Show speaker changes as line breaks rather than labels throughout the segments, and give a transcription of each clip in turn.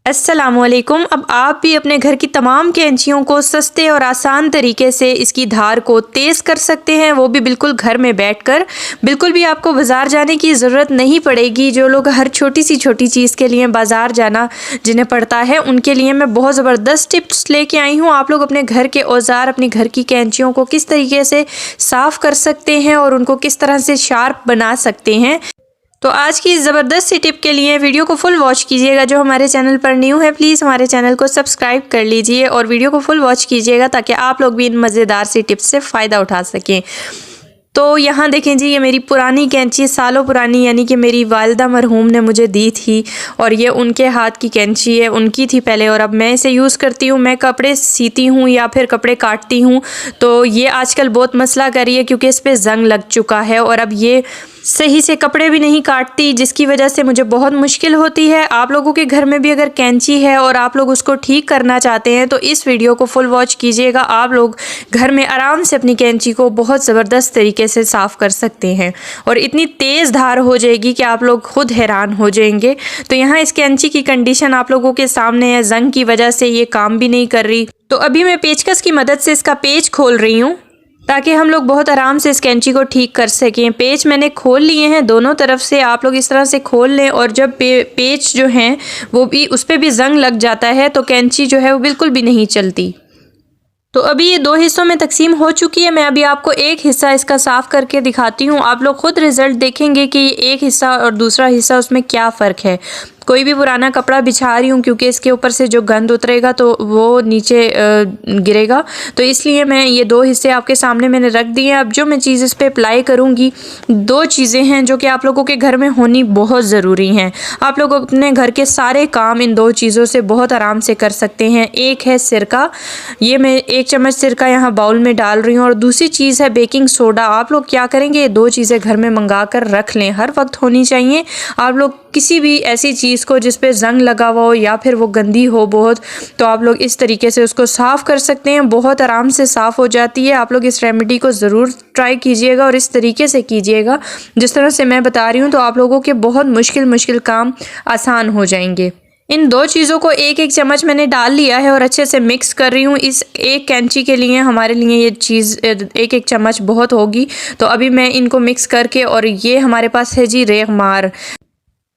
अस्सलामुअलैकुम। अब आप भी अपने घर की तमाम कैंचियों को सस्ते और आसान तरीके से इसकी धार को तेज़ कर सकते हैं, वो भी बिल्कुल घर में बैठकर। बिल्कुल भी आपको बाज़ार जाने की ज़रूरत नहीं पड़ेगी। जो लोग हर छोटी चीज़ के लिए बाज़ार जाना जिन्हें पड़ता है, उनके लिए मैं बहुत ज़बरदस्त टिप्स लेके आई हूँ। आप लोग अपने घर के औज़ार, अपनी घर की कैंचियों को किस तरीके से साफ़ कर सकते हैं और उनको किस तरह से शार्प बना सकते हैं। तो आज की इस ज़बरदस्त सी टिप के लिए वीडियो को फुल वॉच कीजिएगा। जो हमारे चैनल पर न्यू है, प्लीज़ हमारे चैनल को सब्सक्राइब कर लीजिए और वीडियो को फुल वॉच कीजिएगा ताकि आप लोग भी इन मज़ेदार सी टिप्स से फ़ायदा उठा सकें। तो यहाँ देखें जी, ये मेरी पुरानी कैंची, सालों पुरानी, यानी कि मेरी वालिदा मरहूम ने मुझे दी थी और ये उनके हाथ की कैंची है, उनकी थी पहले, और अब मैं इसे यूज़ करती हूँ। मैं कपड़े सीती हूँ या फिर कपड़े काटती हूँ, तो ये आजकल बहुत मसला कर रही है क्योंकि इस पर ज़ंग लग चुका है और अब ये सही से कपड़े भी नहीं काटती, जिसकी वजह से मुझे बहुत मुश्किल होती है। आप लोगों के घर में भी अगर कैंची है और आप लोग उसको ठीक करना चाहते हैं तो इस वीडियो को फुल वॉच कीजिएगा। आप लोग घर में आराम से अपनी कैंची को बहुत ज़बरदस्त तरीके से साफ़ कर सकते हैं और इतनी तेज़ धार हो जाएगी कि आप लोग खुद हैरान हो जाएंगे। तो यहाँ इस कैंची की कंडीशन आप लोगों के सामने है। ज़ंग की वजह से ये काम भी नहीं कर रही। तो अभी मैं पेचकस की मदद से इसका पेच खोल रही हूँ ताकि हम लोग बहुत आराम से इस कैंची को ठीक कर सकें। पेच मैंने खोल लिए हैं दोनों तरफ से। आप लोग इस तरह से खोल लें और जब पेच जो हैं वो भी, उस पर भी ज़ंग लग जाता है तो कैंची जो है वो बिल्कुल भी नहीं चलती। तो अभी ये दो हिस्सों में तकसीम हो चुकी है। मैं अभी आपको एक हिस्सा इसका साफ़ करके दिखाती हूँ। आप लोग खुद रिज़ल्ट देखेंगे कि एक हिस्सा और दूसरा हिस्सा उसमें क्या फ़र्क है। कोई भी पुराना कपड़ा बिछा रही हूँ क्योंकि इसके ऊपर से जो गंद उतरेगा तो वो नीचे गिरेगा, तो इसलिए मैं ये दो हिस्से आपके सामने मैंने रख दिए हैं। अब जो मैं चीज़ इस पर अप्लाई करूँगी, दो चीज़ें हैं जो कि आप लोगों के घर में होनी बहुत ज़रूरी हैं। आप लोग अपने घर के सारे काम इन दो चीज़ों से बहुत आराम से कर सकते हैं। एक है सिरका, ये मैं 1 चम्मच सिरका यहाँ बाउल में डाल रही हूँ, और दूसरी चीज़ है बेकिंग सोडा। आप लोग क्या करेंगे, ये दो चीज़ें घर में मंगा कर रख लें, हर वक्त होनी चाहिए। आप लोग किसी भी ऐसी चीज़ को जिस पे ज़ंग लगा हुआ हो या फिर वो गंदी हो बहुत, तो आप लोग इस तरीके से उसको साफ़ कर सकते हैं। बहुत आराम से साफ़ हो जाती है। आप लोग इस रेमेडी को ज़रूर ट्राई कीजिएगा और इस तरीके से कीजिएगा जिस तरह से मैं बता रही हूँ, तो आप लोगों के बहुत मुश्किल काम आसान हो जाएंगे। इन दो चीज़ों को 1-1 चम्मच मैंने डाल लिया है और अच्छे से मिक्स कर रही हूँ। इस एक कैंची के लिए हमारे लिए ये चीज़ 1-1 चम्मच बहुत होगी। तो अभी मैं इनको मिक्स करके, और ये हमारे पास है जी रेगमार।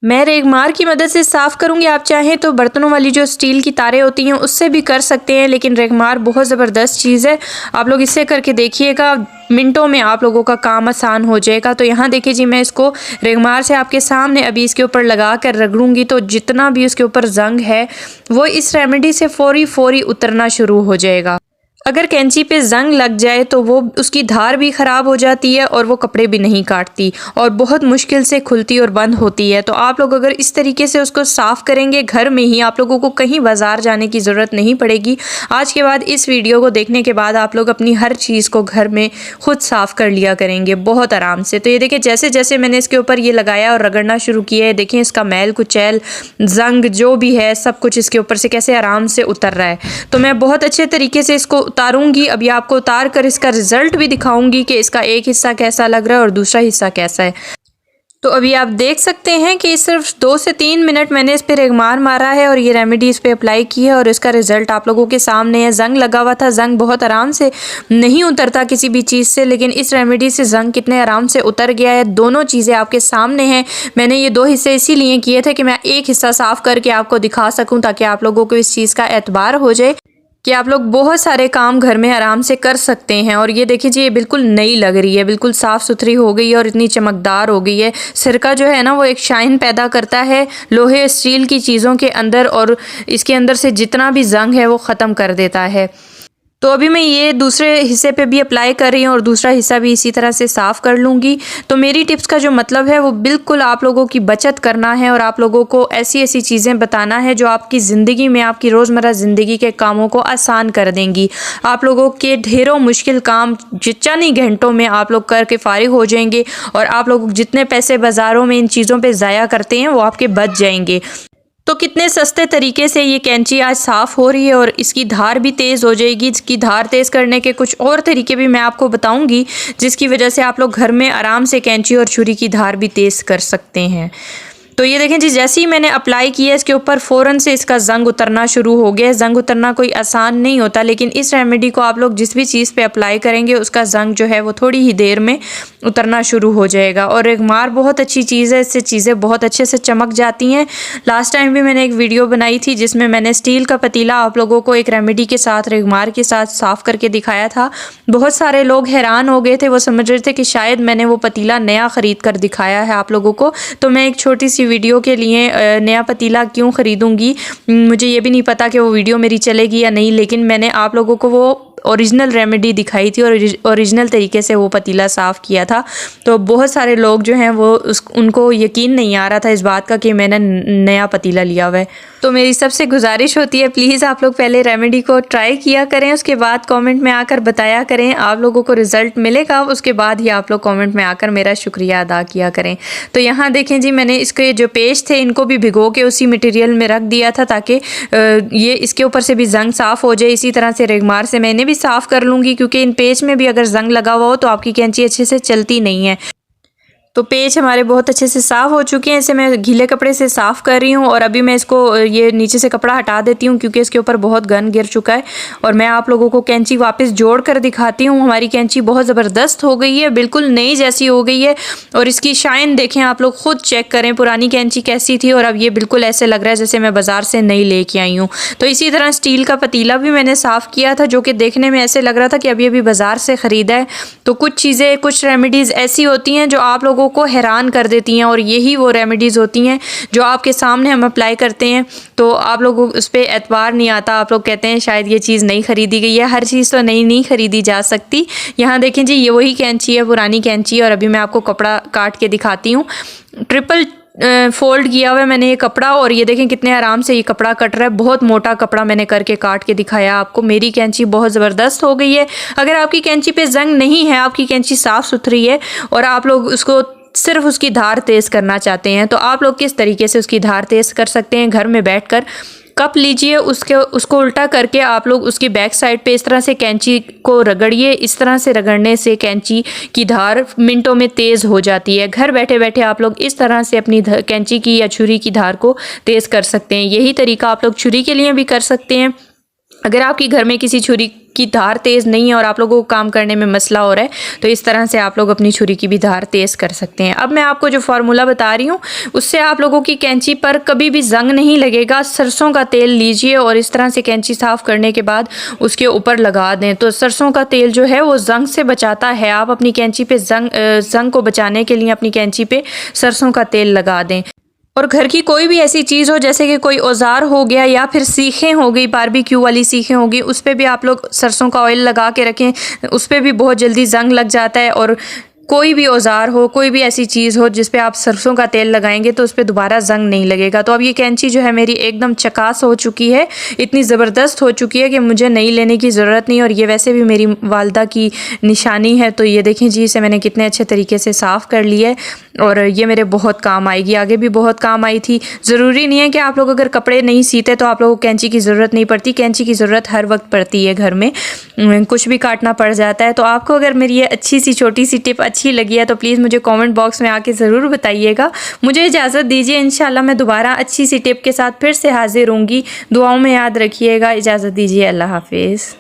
मैं रेगमार की मदद से साफ़ करूंगी। आप चाहें तो बर्तनों वाली जो स्टील की तारें होती हैं उससे भी कर सकते हैं, लेकिन रेगमार बहुत ज़बरदस्त चीज़ है। आप लोग इससे करके देखिएगा, मिनटों में आप लोगों का काम आसान हो जाएगा। तो यहाँ देखिए जी, मैं इसको रेगमार से आपके सामने अभी इसके ऊपर लगा कर रगड़ूंगी, तो जितना भी उसके ऊपर ज़ंग है वो इस रेमेडी से फौरी उतरना शुरू हो जाएगा। अगर कैंची पे ज़ंग लग जाए तो वो उसकी धार भी ख़राब हो जाती है और वो कपड़े भी नहीं काटती और बहुत मुश्किल से खुलती और बंद होती है। तो आप लोग अगर इस तरीके से उसको साफ़ करेंगे घर में ही, आप लोगों को कहीं बाज़ार जाने की ज़रूरत नहीं पड़ेगी। आज के बाद, इस वीडियो को देखने के बाद, आप लोग अपनी हर चीज़ को घर में खुद साफ़ कर लिया करेंगे बहुत आराम से। तो ये देखिए, जैसे जैसे मैंने इसके ऊपर ये लगाया और रगड़ना शुरू किया है, देखें इसका मैल कुचैल, ज़ंग जो भी है, सब कुछ इसके ऊपर से कैसे आराम से उतर रहा है। तो मैं बहुत अच्छे तरीके से इसको उतारूंगी। अभी आपको उतार कर इसका रिजल्ट भी दिखाऊंगी कि इसका एक हिस्सा कैसा लग रहा है और दूसरा हिस्सा कैसा है। तो अभी आप देख सकते हैं कि सिर्फ 2 से 3 मिनट मैंने इस पर रेगमार मारा है और ये रेमेडी इस पर अप्लाई की है और इसका रिजल्ट आप लोगों के सामने है। ज़ंग लगा हुआ था, ज़ंग बहुत आराम से नहीं उतरता किसी भी चीज़ से, लेकिन इस रेमेडी से ज़ंग कितने आराम से उतर गया है। दोनों चीज़ें आपके सामने हैं। मैंने ये 2 हिस्से इसीलिए किए थे कि मैं एक हिस्सा साफ़ करके आपको दिखा सकूँ, ताकि आप लोगों को इस चीज़ का एतबार हो जाए कि आप लोग बहुत सारे काम घर में आराम से कर सकते हैं। और ये देखिए जी, ये बिल्कुल नई लग रही है, बिल्कुल साफ़ सुथरी हो गई है और इतनी चमकदार हो गई है। सिरका जो है ना, वो एक शाइन पैदा करता है लोहे स्टील की चीज़ों के अंदर, और इसके अंदर से जितना भी ज़ंग है वो ख़त्म कर देता है। तो अभी मैं ये दूसरे हिस्से पे भी अप्लाई कर रही हूँ और दूसरा हिस्सा भी इसी तरह से साफ़ कर लूँगी। तो मेरी टिप्स का जो मतलब है वो बिल्कुल आप लोगों की बचत करना है और आप लोगों को ऐसी चीज़ें बताना है जो आपकी ज़िंदगी में, आपकी रोज़मर्रा ज़िंदगी के कामों को आसान कर देंगी। आप लोगों के ढेरों मुश्किल काम चंद ही घंटों में आप लोग करके फ़ारिग हो जाएंगे और आप लोग जितने पैसे बाज़ारों में इन चीज़ों पर ज़ाया करते हैं वो आपके बच जाएंगे। तो कितने सस्ते तरीके से ये कैंची आज साफ़ हो रही है और इसकी धार भी तेज़ हो जाएगी। इसकी धार तेज़ करने के कुछ और तरीके भी मैं आपको बताऊंगी, जिसकी वजह से आप लोग घर में आराम से कैंची और छुरी की धार भी तेज़ कर सकते हैं। तो ये देखें जी, जैसे ही मैंने अप्लाई किया इसके ऊपर फ़ौरन से इसका ज़ंग उतरना शुरू हो गया। ज़ंग उतरना कोई आसान नहीं होता, लेकिन इस रेमेडी को आप लोग जिस भी चीज़ पे अप्लाई करेंगे उसका ज़ंग जो है वो थोड़ी ही देर में उतरना शुरू हो जाएगा। और रेगमार बहुत अच्छी चीज़ है, इससे चीज़ें बहुत अच्छे से चमक जाती हैं। लास्ट टाइम भी मैंने एक वीडियो बनाई थी जिसमें मैंने स्टील का पतीला आप लोगों को एक रेमेडी के साथ, रेगमार के साथ साफ़ करके दिखाया था। बहुत सारे लोग हैरान हो गए थे, वो समझ रहे थे कि शायद मैंने वो पतीला नया ख़रीद कर दिखाया है आप लोगों को। तो मैं एक छोटी सी वीडियो के लिए नया पतीला क्यों ख़रीदूँगी, मुझे ये भी नहीं पता कि वो वीडियो मेरी चलेगी या नहीं, लेकिन मैंने आप लोगों को वो ओरिजिनल रेमेडी दिखाई थी और ओरिजिनल तरीके से वो पतीला साफ़ किया था। तो बहुत सारे लोग जो हैं वो उनको यकीन नहीं आ रहा था इस बात का कि मैंने नया पतीला लिया हुआ है। तो मेरी सबसे गुजारिश होती है, प्लीज़ आप लोग पहले रेमेडी को ट्राई किया करें, उसके बाद कमेंट में आकर बताया करें। आप लोगों को रिज़ल्ट मिलेगा, उसके बाद ही आप लोग कमेंट में आकर मेरा शुक्रिया अदा किया करें। तो यहाँ देखें जी, मैंने इसके जो पेज थे इनको भी भिगो के उसी मटेरियल में रख दिया था ताकि ये इसके ऊपर से भी ज़ंग साफ़ हो जाए। इसी तरह से रेगमार से मैंने भी साफ़ कर लूँगी, क्योंकि इन पेज में भी अगर ज़ंग लगा हुआ हो तो आपकी कैंची अच्छे से चलती नहीं है। तो पेज हमारे बहुत अच्छे से साफ़ हो चुके हैं। इसे मैं गीले कपड़े से साफ़ कर रही हूँ और अभी मैं इसको ये नीचे से कपड़ा हटा देती हूँ क्योंकि इसके ऊपर बहुत गंद गिर चुका है। और मैं आप लोगों को कैंची वापस जोड़ कर दिखाती हूँ। हमारी कैंची बहुत ज़बरदस्त हो गई है, बिल्कुल नई जैसी हो गई है। और इसकी शाइन देखें, आप लोग ख़ुद चेक करें पुरानी कैंची कैसी थी और अब ये बिल्कुल ऐसे लग रहा है जैसे मैं बाज़ार से नई लेके आई हूँ। तो इसी तरह स्टील का पतीला भी मैंने साफ़ किया था, जो कि देखने में ऐसे लग रहा था कि अभी बाज़ार से ख़रीदा है। तो कुछ चीज़ें, कुछ रेमेडीज़ ऐसी होती हैं जो आप लोगों को हैरान कर देती हैं, और यही वो रेमेडीज़ होती हैं जो आपके सामने हम अप्लाई करते हैं तो आप लोगों को उस पर एतबार नहीं आता। आप लोग कहते हैं शायद ये चीज़ नहीं ख़रीदी गई है। हर चीज़ तो नहीं ख़रीदी जा सकती। यहाँ देखें जी, ये वही कैंची है, पुरानी कैंची, और अभी मैं आपको कपड़ा काट के दिखाती हूँ। ट्रिपल फोल्ड किया हुआ है मैंने ये कपड़ा, और ये देखें कितने आराम से ये कपड़ा कट रहा है। बहुत मोटा कपड़ा मैंने करके काट के दिखाया आपको। मेरी कैंची बहुत ज़बरदस्त हो गई है। अगर आपकी कैंची पे जंग नहीं है, आपकी कैंची साफ़ सुथरी है और आप लोग उसको सिर्फ उसकी धार तेज़ करना चाहते हैं, तो आप लोग किस तरीके से उसकी धार तेज़ कर सकते हैं। घर में बैठकर कप लीजिए, उसको उल्टा करके आप लोग उसकी बैक साइड पे इस तरह से कैंची को रगड़िए। इस तरह से रगड़ने से कैंची की धार मिनटों में तेज़ हो जाती है। घर बैठे बैठे आप लोग इस तरह से अपनी कैंची की या छुरी की धार को तेज़ कर सकते हैं। यही तरीका आप लोग छुरी के लिए भी कर सकते हैं। अगर आपकी घर में किसी छुरी की धार तेज़ नहीं है और आप लोगों को काम करने में मसला हो रहा है, तो इस तरह से आप लोग अपनी छुरी की भी धार तेज़ कर सकते हैं। अब मैं आपको जो फार्मूला बता रही हूँ उससे आप लोगों की कैंची पर कभी भी जंग नहीं लगेगा। सरसों का तेल लीजिए और इस तरह से कैंची साफ़ करने के बाद उसके ऊपर लगा दें। तो सरसों का तेल जो है वो जंग से बचाता है। आप अपनी कैंची पे जंग को बचाने के लिए अपनी कैंची पे सरसों का तेल लगा दें। और घर की कोई भी ऐसी चीज़ हो, जैसे कि कोई औजार हो गया या फिर सीखें हो गई, बारबेक्यू वाली सीखें होगी, उस पर भी आप लोग सरसों का ऑयल लगा के रखें। उस पर भी बहुत जल्दी जंग लग जाता है। और कोई भी औजार हो, कोई भी ऐसी चीज़ हो जिस पे आप सरसों का तेल लगाएंगे तो उस पर दोबारा जंग नहीं लगेगा। तो अब ये कैंची जो है मेरी एकदम चकास हो चुकी है, इतनी ज़बरदस्त हो चुकी है कि मुझे नई लेने की ज़रूरत नहीं। और ये वैसे भी मेरी वालदा की निशानी है। तो ये देखें जी, इसे मैंने कितने अच्छे तरीके से साफ़ कर लिया है और ये मेरे बहुत काम आएगी, आगे भी बहुत काम आई थी। ज़रूरी नहीं है कि आप लोग अगर कपड़े नहीं सीते तो आप लोगों को कैंची की ज़रूरत नहीं पड़ती। कैंची की ज़रूरत हर वक्त पड़ती है, घर में कुछ भी काटना पड़ जाता है। तो आपको अगर मेरी ये अच्छी सी छोटी सी टिप अच्छी लगी है तो प्लीज़ मुझे कमेंट बॉक्स में आके ज़रूर बताइएगा। मुझे इजाज़त दीजिए, इंशाल्लाह मैं दोबारा अच्छी सी टिप के साथ फिर से हाजिर होंगी। दुआओं में याद रखिएगा। इजाज़त दीजिए, अल्लाह हाफिज़।